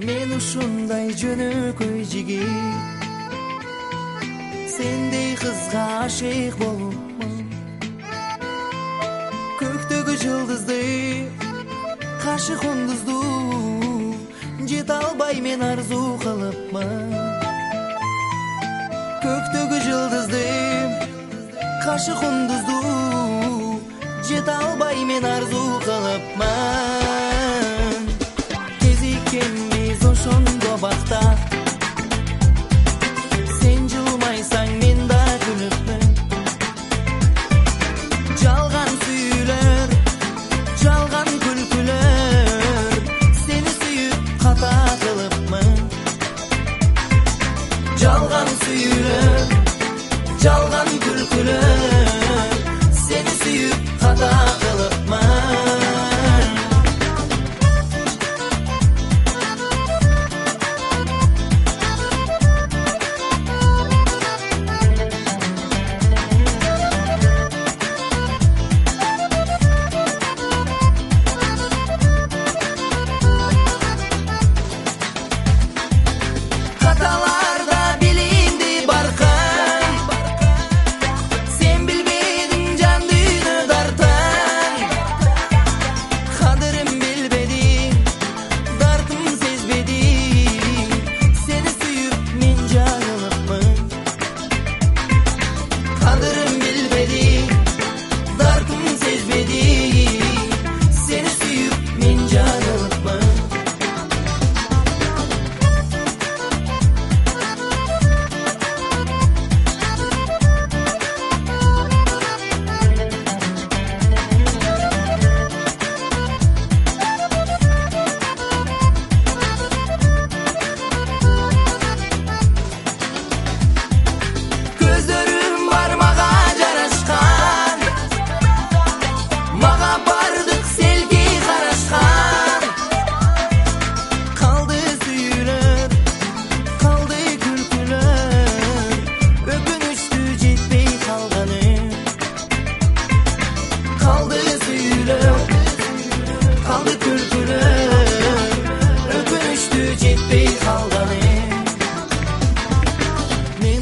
Men ушундай жөнөкөй жигит, сендей кызга ашык болупмун. Көктөгү жылдызды, каршы кундузду жете албай мен арзу кылыпмын. Көктөгү жылдызды, каршы кундузду жете албай мен арзу кылыпмын. Кезиккенбиз ошондо бакта, сен жылмайсаң мен да күлүпмүн. Жалган сүйүүлөр, жалган күлкүлөр, сени сүйүп ката кылыпмын. Жалган сүйүүлөр, жалган күлкүлөр, сени сүйүп ката кылыпмын.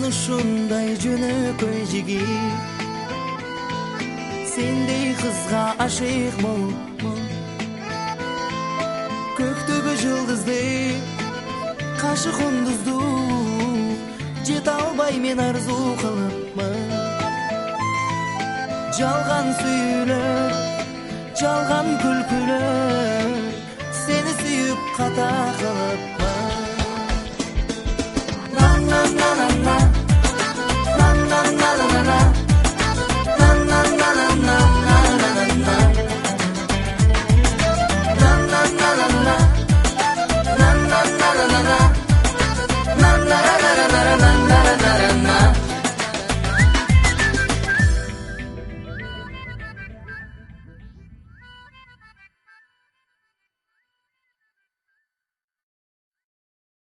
Ушундай жөнөкөй жигит, сендей кызга ашык болупмун. Көктөгү жылдызды, каршы кундузду жете албай мен арзу кылыпмын. Жалган сүйүүлөр, жалган күлкүлөр, сени сүйүп ката кылып